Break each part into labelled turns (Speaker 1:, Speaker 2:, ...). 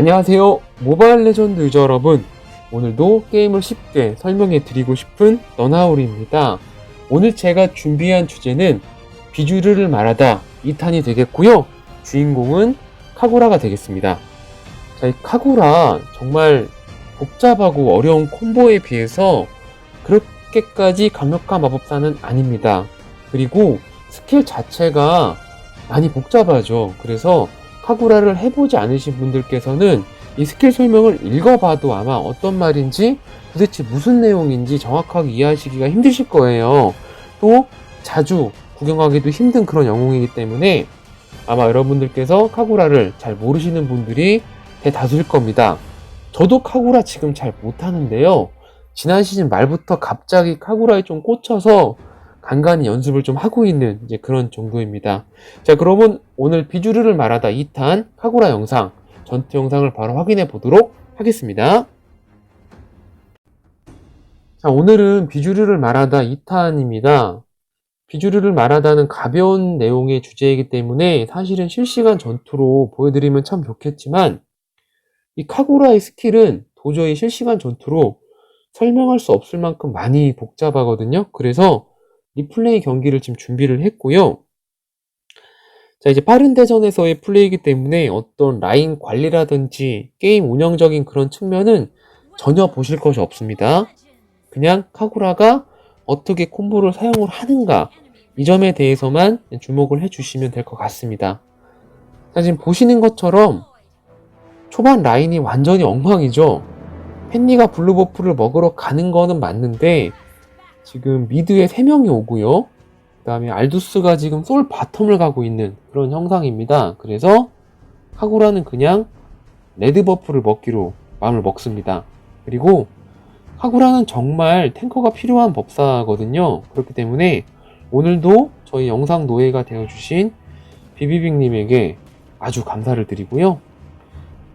Speaker 1: 안녕하세요. 모바일 레전드 유저 여러분. 오늘도 게임을 쉽게 설명해 드리고 싶은 너나우리입니다. 오늘 제가 준비한 주제는 비주류를 말하다 2탄이 되겠고요. 주인공은 카구라가 되겠습니다. 자, 이 카구라 정말 복잡하고 어려운 콤보에 비해서 그렇게까지 강력한 마법사는 아닙니다. 그리고 스킬 자체가 많이 복잡하죠. 그래서 카구라를 해보지 않으신 분들께서는 이 스킬 설명을 읽어봐도 아마 어떤 말인지 도대체 무슨 내용인지 정확하게 이해하시기가 힘드실 거예요. 또 자주 구경하기도 힘든 그런 영웅이기 때문에 아마 여러분들께서 카구라를 잘 모르시는 분들이 대다수일 겁니다. 저도 카구라 지금 잘 못하는데요. 지난 시즌 말부터 갑자기 카구라에 좀 꽂혀서 간간히 연습을 좀 하고 있는 이제 그런 정도입니다. 자, 그러면 오늘 비주류를 말하다 2탄 카구라 영상, 전투 영상을 바로 확인해 보도록 하겠습니다. 자, 오늘은 비주류를 말하다 2탄입니다. 비주류를 말하다는 가벼운 내용의 주제이기 때문에 사실은 실시간 전투로 보여드리면 참 좋겠지만 이 카구라의 스킬은 도저히 실시간 전투로 설명할 수 없을 만큼 많이 복잡하거든요. 그래서 리플레이 경기를 지금 준비를 했고요. 자, 이제 빠른 대전에서의 플레이이기 때문에 어떤 라인 관리라든지 게임 운영적인 그런 측면은 전혀 보실 것이 없습니다. 그냥 카구라가 어떻게 콤보를 사용을 하는가, 이 점에 대해서만 주목을 해주시면 될 것 같습니다. 자, 지금 보시는 것처럼 초반 라인이 완전히 엉망이죠. 펜니가 블루버프를 먹으러 가는 거는 맞는데 지금 미드에 3명이 오고요. 그 다음에 알두스가 지금 솔 바텀을 가고 있는 그런 형상입니다. 그래서 카구라는 그냥 레드 버프를 먹기로 마음을 먹습니다. 그리고 카구라는 정말 탱커가 필요한 법사거든요. 그렇기 때문에 오늘도 저희 영상 노예가 되어주신 비비빅님에게 아주 감사를 드리고요.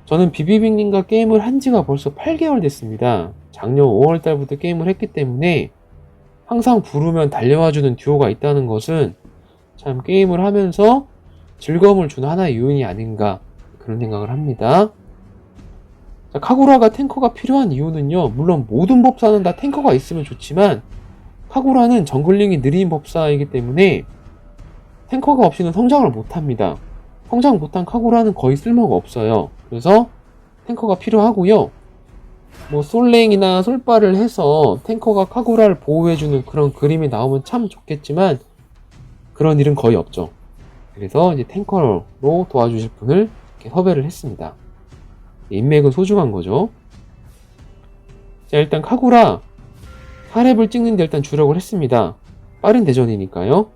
Speaker 1: 저는 비비빅님과 게임을 한 지가 벌써 8개월 됐습니다. 작년 5월달부터 게임을 했기 때문에 항상 부르면 달려와주는 듀오가 있다는 것은 참 게임을 하면서 즐거움을 주는 하나의 요인이 아닌가 그런 생각을 합니다. 자, 카구라가 탱커가 필요한 이유는요, 물론 모든 법사는 다 탱커가 있으면 좋지만 카구라는 정글링이 느린 법사이기 때문에 탱커가 없이는 성장을 못합니다. 성장 못한 카구라는 거의 쓸모가 없어요. 그래서 탱커가 필요하고요. 뭐 솔랭이나 솔바를 해서 탱커가 카구라를 보호해주는 그런 그림이 나오면 참 좋겠지만 그런 일은 거의 없죠. 그래서 이제 탱커로 도와주실 분을 이렇게 섭외를 했습니다. 인맥은 소중한 거죠. 자, 일단 카구라 4렙을 찍는데 일단 주력을 했습니다. 빠른 대전이니까요.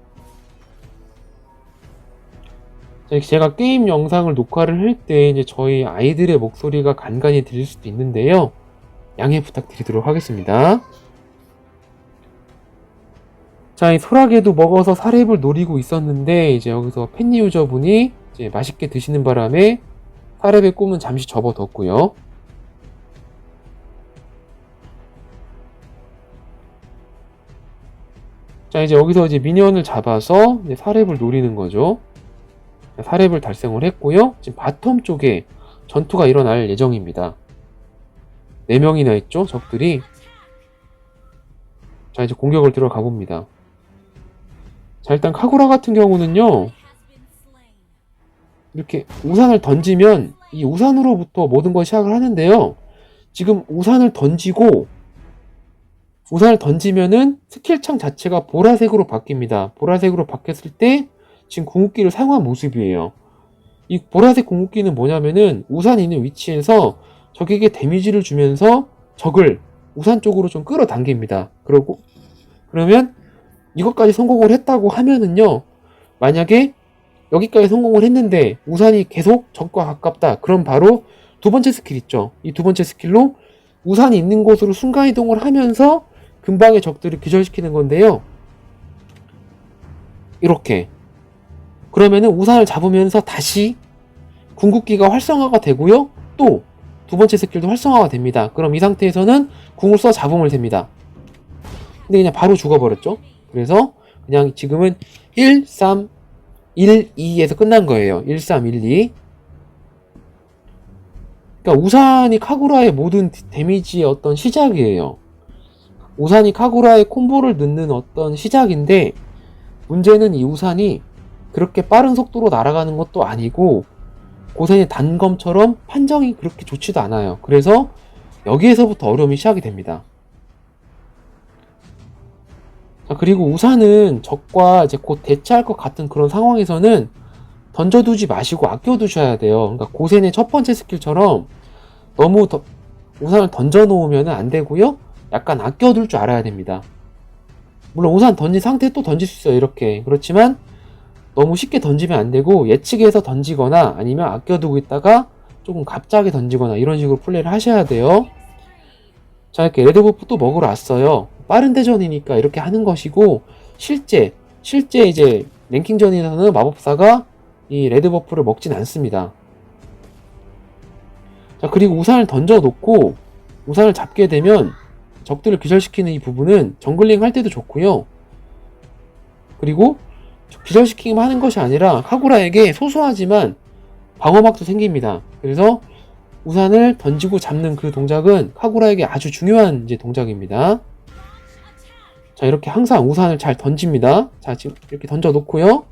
Speaker 1: 자, 제가 게임 영상을 녹화를 할 때 이제 저희 아이들의 목소리가 간간히 들릴 수도 있는데요. 양해 부탁드리도록 하겠습니다. 자, 이 소라게도 먹어서 4렙을 노리고 있었는데 이제 여기서 팬니 유저분이 이제 맛있게 드시는 바람에 4렙의 꿈은 잠시 접어뒀고요. 자, 이제 여기서 이제 미니언을 잡아서 이제 4렙을 노리는 거죠. 4렙을 달성을 했고요. 지금 바텀 쪽에 전투가 일어날 예정입니다. 4명이나 있죠, 적들이. 자, 이제 공격을 들어가 봅니다. 자, 일단 카구라 같은 경우는요, 이렇게 우산을 던지면 이 우산으로부터 모든 걸 시작을 하는데요. 지금 우산을 던지면은 스킬창 자체가 보라색으로 바뀝니다. 보라색으로 바뀌었을 때 지금 궁극기를 사용한 모습이에요. 이 보라색 궁극기는 뭐냐면은 우산이 있는 위치에서 적에게 데미지를 주면서 적을 우산 쪽으로 좀 끌어당깁니다. 그러면 이것까지 성공을 했다고 하면은요, 만약에 여기까지 성공을 했는데 우산이 계속 적과 가깝다, 그럼 바로 두 번째 스킬 있죠. 이 두 번째 스킬로 우산이 있는 곳으로 순간이동을 하면서 근방의 적들을 기절시키는 건데요. 이렇게 그러면은 우산을 잡으면서 다시 궁극기가 활성화가 되고요. 또 두 번째 스킬도 활성화가 됩니다. 그럼 이 상태에서는 궁을 써 잡으면 됩니다. 근데 그냥 바로 죽어버렸죠. 그래서 그냥 지금은 1, 3, 1, 2에서 끝난 거예요. 1, 3, 1, 2. 그러니까 우산이 카구라의 모든 데미지의 어떤 시작이에요. 우산이 카구라의 콤보를 넣는 어떤 시작인데, 문제는 이 우산이 그렇게 빠른 속도로 날아가는 것도 아니고 고센의 단검처럼 판정이 그렇게 좋지도 않아요. 그래서 여기에서부터 어려움이 시작이 됩니다. 자, 그리고 우산은 적과 이제 곧 대치할 것 같은 그런 상황에서는 던져두지 마시고 아껴두셔야 돼요. 그러니까 고센의 첫 번째 스킬처럼 너무 우산을 던져놓으면 안 되고요. 약간 아껴둘 줄 알아야 됩니다. 물론 우산 던진 상태에 또 던질 수 있어요. 이렇게. 그렇지만 너무 쉽게 던지면 안 되고 예측해서 던지거나 아니면 아껴두고 있다가 조금 갑자기 던지거나 이런 식으로 플레이를 하셔야 돼요. 자, 이렇게 레드버프 또 먹으러 왔어요. 빠른 대전이니까 이렇게 하는 것이고, 실제 이제 랭킹전에서는 마법사가 이 레드버프를 먹진 않습니다. 자, 그리고 우산을 던져놓고 우산을 잡게 되면 적들을 기절시키는 이 부분은 정글링 할 때도 좋고요. 그리고 기절시키기만 하는 것이 아니라 카구라에게 소소하지만 방어막도 생깁니다. 그래서 우산을 던지고 잡는 그 동작은 카구라에게 아주 중요한 이제 동작입니다. 자, 이렇게 항상 우산을 잘 던집니다. 자, 지금 이렇게 던져 놓고요.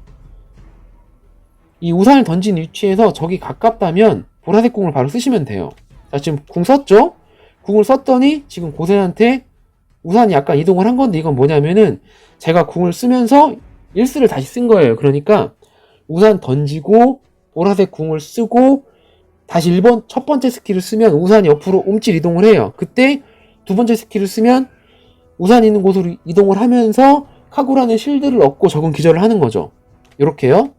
Speaker 1: 이 우산을 던진 위치에서 적이 가깝다면 보라색 궁을 바로 쓰시면 돼요. 자, 지금 궁 썼죠? 궁을 썼더니 지금 고센한테 우산이 약간 이동을 한 건데, 이건 뭐냐면은 제가 궁을 쓰면서 1스를 다시 쓴 거예요. 그러니까 우산 던지고 보라색 궁을 쓰고 다시 첫 번째 스킬을 쓰면 우산이 옆으로 움찔 이동을 해요. 그때 두 번째 스킬을 쓰면 우산 있는 곳으로 이동을 하면서 카구라는 실드를 얻고 적은 기절을 하는 거죠. 이렇게요.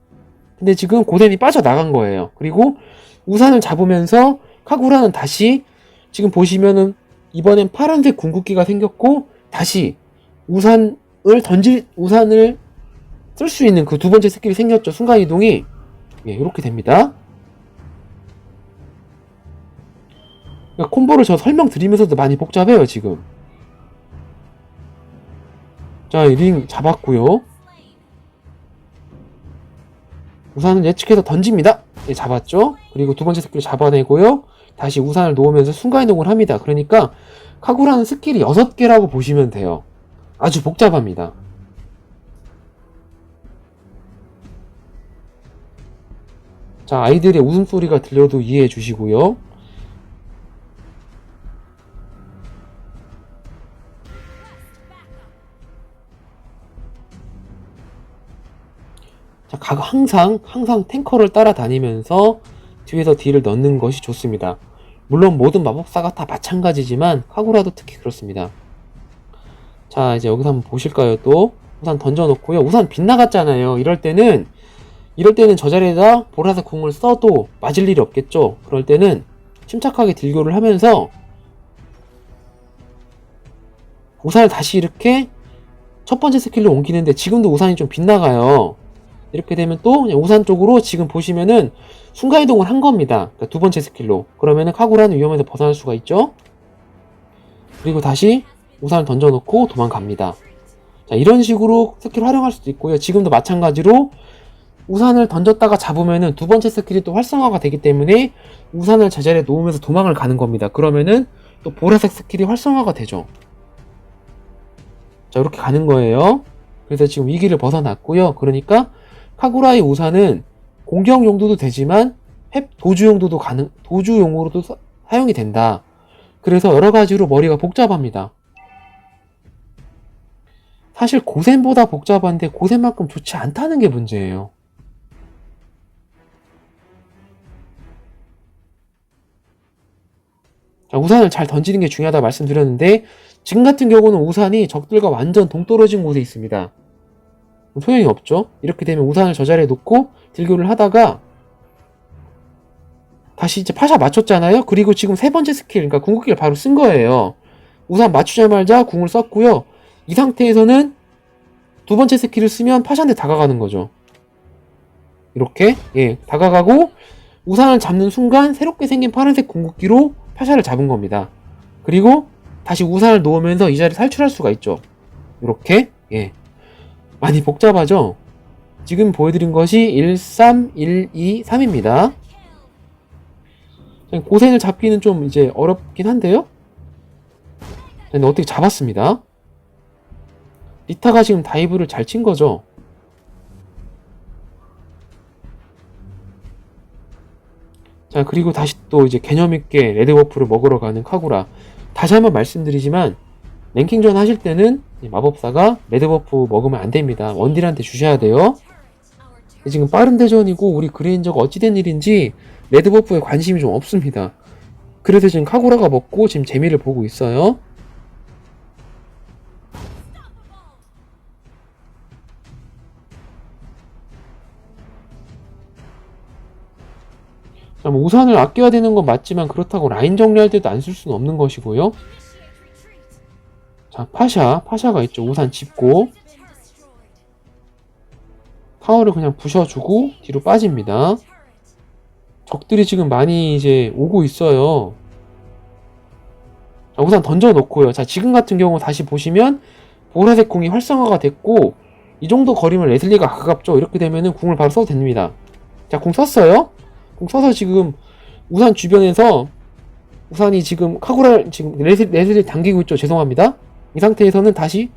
Speaker 1: 근데 지금 고센이 빠져나간 거예요. 그리고 우산을 잡으면서 카구라는 다시 지금 보시면은 이번엔 파란색 궁극기가 생겼고 다시 우산을 쓸 수 있는 그 두 번째 스킬이 생겼죠. 순간이동이. 예, 이렇게 됩니다. 그러니까 콤보를 저 설명드리면서도 많이 복잡해요, 지금. 자, 이 링 잡았고요. 우산을 예측해서 던집니다. 예, 잡았죠? 그리고 두 번째 스킬을 잡아내고요. 다시 우산을 놓으면서 순간이동을 합니다. 그러니까 카구라는 스킬이 6개라고 보시면 돼요. 아주 복잡합니다. 자, 아이들의 웃음소리가 들려도 이해해 주시고요. 자, 항상 탱커를 따라다니면서 뒤에서 딜을 넣는 것이 좋습니다. 물론 모든 마법사가 다 마찬가지지만 카구라도 특히 그렇습니다. 자, 이제 여기서 한번 보실까요? 또 우산 던져놓고요. 우산 빗나갔잖아요. 이럴 때는 저 자리에다 보라색 궁을 써도 맞을 일이 없겠죠. 그럴 때는 침착하게 딜교를 하면서 우산을 다시 이렇게 첫 번째 스킬로 옮기는데 지금도 우산이 좀 빗나가요. 이렇게 되면 또 그냥 우산 쪽으로 지금 보시면은 순간이동을 한 겁니다. 그러니까 두 번째 스킬로. 그러면은 카구라는 위험에서 벗어날 수가 있죠. 그리고 다시 우산을 던져놓고 도망갑니다. 자, 이런 식으로 스킬 활용할 수도 있고요. 지금도 마찬가지로 우산을 던졌다가 잡으면은 두 번째 스킬이 또 활성화가 되기 때문에 우산을 제자리에 놓으면서 도망을 가는 겁니다. 그러면은 또 보라색 스킬이 활성화가 되죠. 자, 이렇게 가는 거예요. 그래서 지금 위기를 벗어났고요. 그러니까 카구라의 우산은 공격 용도도 되지만 도주 용으로도 사용이 된다. 그래서 여러 가지로 머리가 복잡합니다. 사실 고센보다 복잡한데 고센만큼 좋지 않다는 게 문제예요. 자, 우산을 잘 던지는 게 중요하다 말씀드렸는데 지금 같은 경우는 우산이 적들과 완전 동떨어진 곳에 있습니다. 소용이 없죠. 이렇게 되면 우산을 저 자리에 놓고 딜교를 하다가 다시 이제 파샤 맞췄잖아요. 그리고 지금 세 번째 스킬, 그러니까 궁극기를 바로 쓴 거예요. 우산 맞추자마자 궁을 썼고요. 이 상태에서는 두 번째 스킬을 쓰면 파샤한테 다가가는 거죠. 이렇게 다가가고 우산을 잡는 순간 새롭게 생긴 파란색 궁극기로 파샤를 잡은 겁니다. 그리고 다시 우산을 놓으면서 이 자리를 탈출할 수가 있죠. 이렇게 많이 복잡하죠? 지금 보여드린 것이 1, 3, 1, 2, 3입니다. 고센을 잡기는 좀 이제 어렵긴 한데요. 근데 어떻게 잡았습니다. 리타가 지금 다이브를 잘 친 거죠. 자, 그리고 다시 또 이제 개념있게 레드버프를 먹으러 가는 카구라. 다시 한번 말씀드리지만 랭킹전 하실 때는 마법사가 레드버프 먹으면 안 됩니다. 원딜한테 주셔야 돼요. 지금 빠른 대전이고 우리 그레인저가 어찌된 일인지 레드버프에 관심이 좀 없습니다. 그래서 지금 카구라가 먹고 지금 재미를 보고 있어요. 자, 뭐 우산을 아껴야 되는 건 맞지만 그렇다고 라인 정리할 때도 안 쓸 수는 없는 것이고요. 자, 파샤가 있죠. 우산 짚고 타워를 그냥 부셔주고 뒤로 빠집니다. 적들이 지금 많이 이제 오고 있어요. 자, 우산 던져놓고요. 자, 지금 같은 경우 다시 보시면 보라색 궁이 활성화가 됐고 이 정도 거리면 레슬리가 가깝죠. 이렇게 되면은 궁을 바로 써도 됩니다. 자, 궁 썼어요. 궁 써서 지금 우산 주변에서 우산이 지금 카구라 지금 레슬리 당기고 있죠. 죄송합니다. 이 상태에서는 다시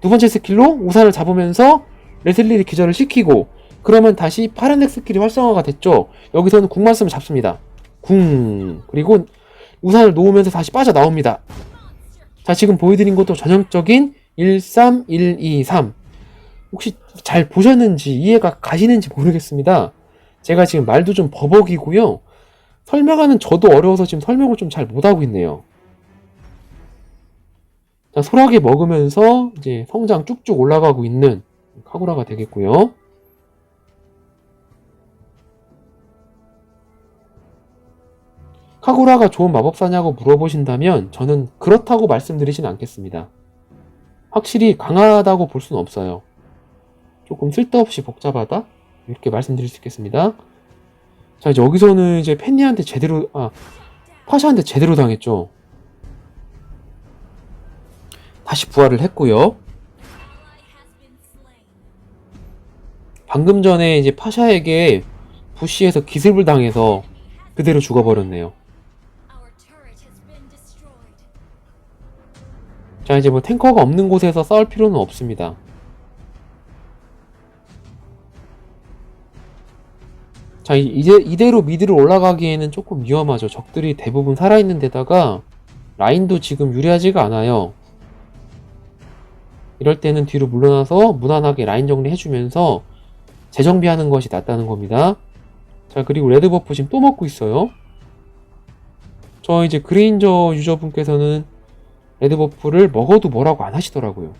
Speaker 1: 두 번째 스킬로 우산을 잡으면서 레슬리를 기절을 시키고 그러면 다시 파란색 스킬이 활성화가 됐죠. 여기서는 궁만 쓰면 잡습니다. 궁 그리고 우산을 놓으면서 다시 빠져나옵니다. 자, 지금 보여드린 것도 전형적인 1-3-1-2-3 혹시 잘 보셨는지 이해가 가시는지 모르겠습니다. 제가 지금 말도 좀 버벅이고요. 설명하는 저도 어려워서 지금 설명을 좀 잘 못하고 있네요. 자, 소라게 먹으면서 이제 성장 쭉쭉 올라가고 있는 카구라가 되겠고요. 카구라가 좋은 마법사냐고 물어보신다면 저는 그렇다고 말씀드리진 않겠습니다. 확실히 강하다고 볼 수는 없어요. 조금 쓸데없이 복잡하다? 이렇게 말씀드릴 수 있겠습니다. 자, 이제 여기서는 이제 펜니한테 파샤한테 제대로 당했죠. 다시 부활을 했고요. 방금 전에 이제 파샤에게 부시에서 기습을 당해서 그대로 죽어버렸네요. 자, 이제 뭐 탱커가 없는 곳에서 싸울 필요는 없습니다. 자, 이대로 미드로 올라가기에는 조금 위험하죠. 적들이 대부분 살아있는 데다가 라인도 지금 유리하지가 않아요. 이럴 때는 뒤로 물러나서 무난하게 라인 정리해주면서 재정비하는 것이 낫다는 겁니다. 자, 그리고 레드버프 지금 또 먹고 있어요. 저 이제 그레인저 유저분께서는 레드버프를 먹어도 뭐라고 안 하시더라고요.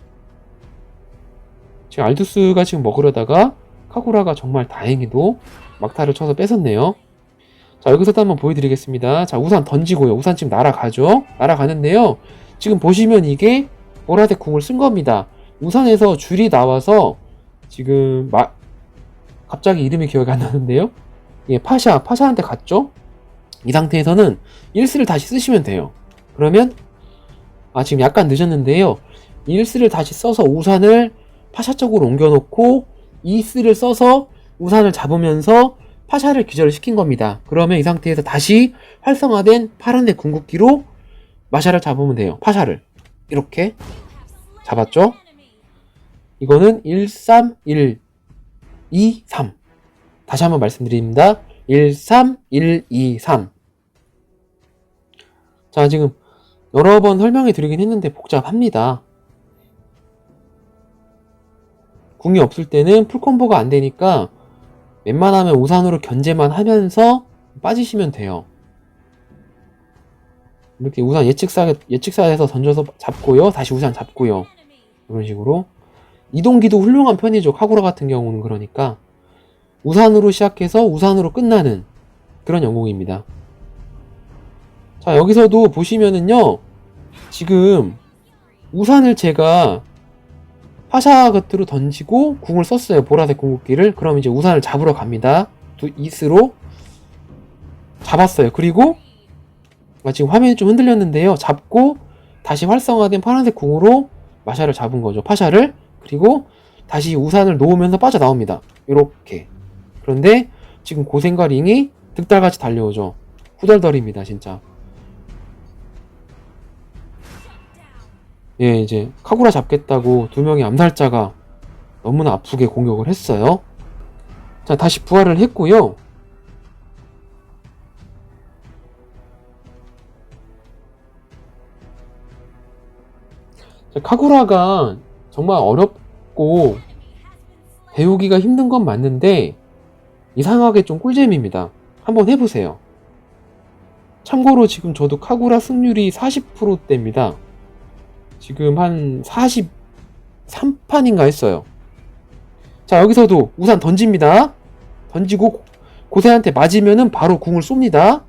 Speaker 1: 지금 알두스가 지금 먹으려다가 카구라가 정말 다행히도 막타를 쳐서 뺏었네요. 자, 여기서도 한번 보여드리겠습니다. 자, 우산 던지고요. 우산 지금 날아가죠. 날아가는데요. 지금 보시면 이게 보라색 궁을 쓴 겁니다. 우산에서 줄이 나와서 지금 갑자기 이름이 기억이 안 나는데요. 예, 파샤한테 갔죠. 이 상태에서는 1스를 다시 쓰시면 돼요. 그러면 지금 약간 늦었는데요. 1스를 다시 써서 우산을 파샤 쪽으로 옮겨놓고 2스를 써서 우산을 잡으면서 파샤를 기절을 시킨 겁니다. 그러면 이 상태에서 다시 활성화된 파란색 궁극기로 마샤를 잡으면 돼요. 파샤를 이렇게 잡았죠. 이거는 1-3-1-2-3 다시 한번 말씀드립니다. 1-3-1-2-3 자, 지금 여러 번 설명해 드리긴 했는데 복잡합니다. 궁이 없을 때는 풀콤보가 안 되니까 웬만하면 우산으로 견제만 하면서 빠지시면 돼요. 이렇게 우산 예측사에서 던져서 잡고요. 다시 우산 잡고요. 이런 식으로. 이동기도 훌륭한 편이죠. 카구라 같은 경우는. 그러니까 우산으로 시작해서 우산으로 끝나는 그런 영웅입니다. 자, 여기서도 보시면은요. 지금 우산을 제가 파샤 겉으로 던지고 궁을 썼어요. 보라색 궁극기를. 그럼 이제 우산을 잡으러 갑니다. 이스로 잡았어요. 그리고 지금 화면이 좀 흔들렸는데요. 잡고 다시 활성화된 파란색 궁으로 마샤를 잡은 거죠. 파샤를. 그리고 다시 우산을 놓으면서 빠져나옵니다. 이렇게. 그런데 지금 고생과 링이 득달같이 달려오죠. 후덜덜입니다, 진짜. 예, 이제 카구라 잡겠다고 두 명의 암살자가 너무나 아프게 공격을 했어요. 자, 다시 부활을 했고요. 자, 카구라가 정말 어렵고 배우기가 힘든 건 맞는데 이상하게 좀 꿀잼입니다. 한번 해보세요. 참고로 지금 저도 카구라 승률이 40%대입니다. 지금 한 43판인가 했어요. 자, 여기서도 우산 던집니다. 던지고 고세한테 맞으면은 바로 궁을 쏩니다.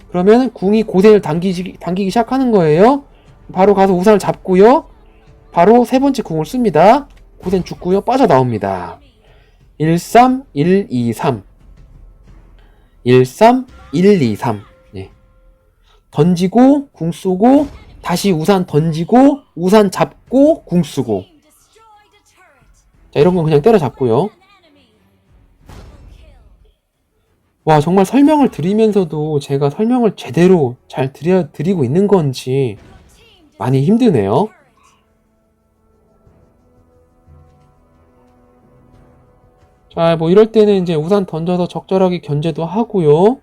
Speaker 1: 그러면 궁이 고세를 당기기 시작하는 거예요. 바로 가서 우산을 잡고요. 바로 세 번째 궁을 씁니다. 고센 죽고요. 빠져나옵니다. 13, 1, 2, 3 13, 1, 2, 3 네. 던지고 궁 쏘고 다시 우산 던지고 우산 잡고 궁 쓰고. 자, 이런 건 그냥 때려잡고요. 와, 정말 설명을 드리면서도 제가 설명을 제대로 잘 드리고 있는 건지 많이 힘드네요. 자, 뭐 이럴 때는 이제 우산 던져서 적절하게 견제도 하고요.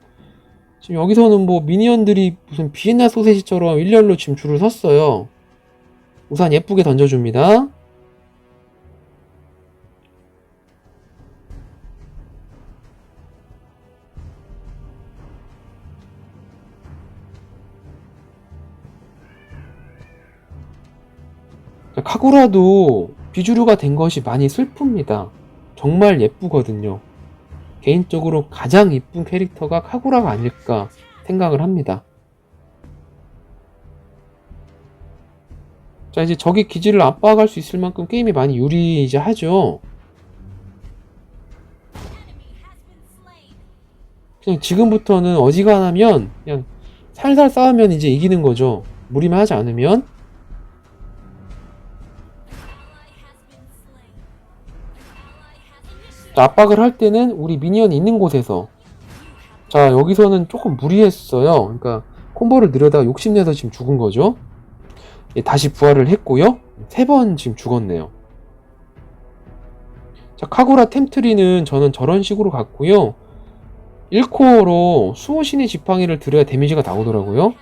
Speaker 1: 지금 여기서는 뭐 미니언들이 무슨 비엔나 소세지처럼 일렬로 지금 줄을 섰어요. 우산 예쁘게 던져줍니다. 카구라도 비주류가 된 것이 많이 슬픕니다. 정말 예쁘거든요. 개인적으로 가장 이쁜 캐릭터가 카구라가 아닐까 생각을 합니다. 자, 이제 적의 기지를 압박할 수 있을 만큼 게임이 많이 유리하죠. 그냥 지금부터는 어지간하면 그냥 살살 싸우면 이제 이기는 거죠. 무리만 하지 않으면. 압박을 할 때는 우리 미니언이 있는 곳에서. 자, 여기서는 조금 무리했어요. 그러니까 콤보를 느려다가 욕심내서 지금 죽은 거죠. 예, 다시 부활을 했고요. 3번 지금 죽었네요. 자, 카구라 템트리는 저는 저런 식으로 갔고요. 1코어로 수호신의 지팡이를 들여야 데미지가 나오더라고요.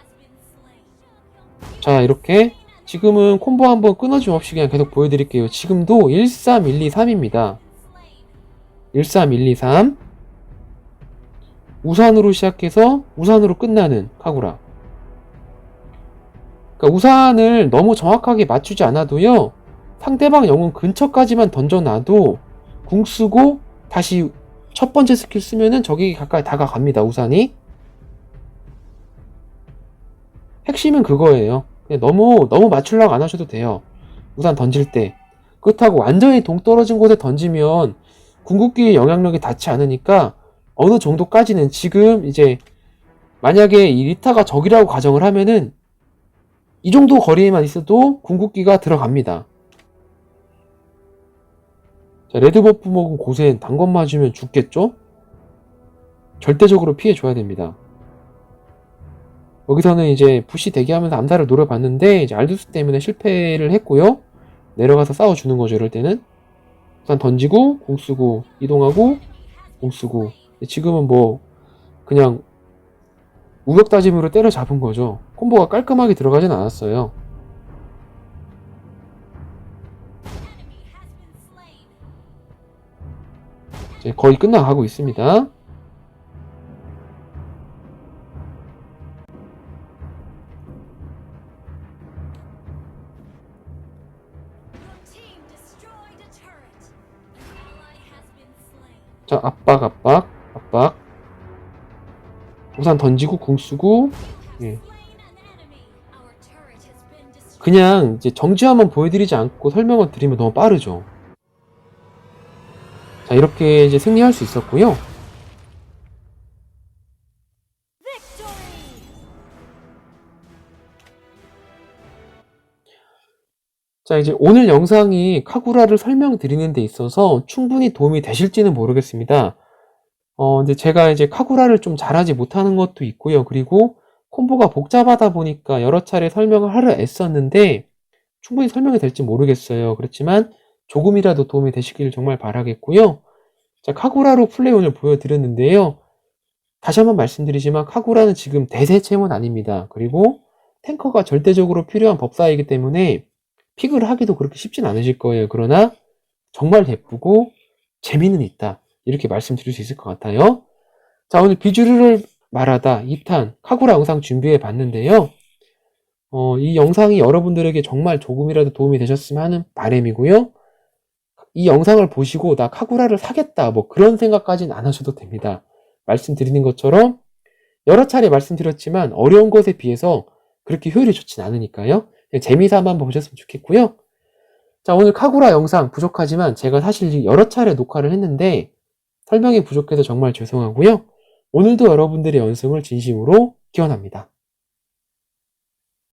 Speaker 1: 자, 이렇게 지금은 콤보 한번 끊어짐 없이 그냥 계속 보여드릴게요. 지금도 1, 3, 1, 2, 3입니다. 1, 3, 1, 2, 3 우산으로 시작해서 우산으로 끝나는 카구라. 그러니까 우산을 너무 정확하게 맞추지 않아도요, 상대방 영웅 근처까지만 던져놔도 궁 쓰고 다시 첫 번째 스킬 쓰면은 적에게 가까이 다가갑니다. 우산이. 핵심은 그거예요. 그냥 너무 맞추려고 안 하셔도 돼요. 우산 던질 때. 그렇다고 완전히 동떨어진 곳에 던지면 궁극기의 영향력이 닿지 않으니까 어느 정도까지는, 지금 이제 만약에 이 리타가 적이라고 가정을 하면은 이 정도 거리에만 있어도 궁극기가 들어갑니다. 자, 레드 버프 먹은 고센 단검 맞으면 죽겠죠? 절대적으로 피해줘야 됩니다. 여기서는 이제 부시 대기하면서 암살을 노려봤는데 이제 알두스 때문에 실패를 했고요. 내려가서 싸워주는 거죠. 이럴 때는 우선 던지고 공 쓰고 이동하고 공 쓰고. 지금은 뭐 그냥 우격 다짐으로 때려잡은 거죠. 콤보가 깔끔하게 들어가진 않았어요. 이제 거의 끝나가고 있습니다. 자, 압박. 우산 던지고 궁 쓰고. 예. 그냥 이제 정지화만 보여드리지 않고 설명을 드리면 너무 빠르죠. 자, 이렇게 이제 승리할 수 있었고요. 자, 이제 오늘 영상이 카구라를 설명드리는 데 있어서 충분히 도움이 되실지는 모르겠습니다. 이제 제가 이제 카구라를 좀 잘하지 못하는 것도 있고요. 그리고 콤보가 복잡하다 보니까 여러 차례 설명을 하려 애썼는데 충분히 설명이 될지 모르겠어요. 그렇지만 조금이라도 도움이 되시길 정말 바라겠고요. 자, 카구라로 플레이 오늘 보여드렸는데요. 다시 한번 말씀드리지만 카구라는 지금 대세챔은 아닙니다. 그리고 탱커가 절대적으로 필요한 법사이기 때문에 픽을 하기도 그렇게 쉽진 않으실 거예요. 그러나 정말 예쁘고 재미는 있다. 이렇게 말씀드릴 수 있을 것 같아요. 자, 오늘 비주류를 말하다 2탄 카구라 영상 준비해 봤는데요. 이 영상이 여러분들에게 정말 조금이라도 도움이 되셨으면 하는 바람이고요. 이 영상을 보시고 나 카구라를 사겠다 뭐 그런 생각까지는 안 하셔도 됩니다. 말씀드리는 것처럼 여러 차례 말씀드렸지만 어려운 것에 비해서 그렇게 효율이 좋진 않으니까요. 재미삼아 한번 보셨으면 좋겠고요. 자, 오늘 카구라 영상 부족하지만 제가 사실 여러 차례 녹화를 했는데 설명이 부족해서 정말 죄송하고요. 오늘도 여러분들의 연승을 진심으로 기원합니다.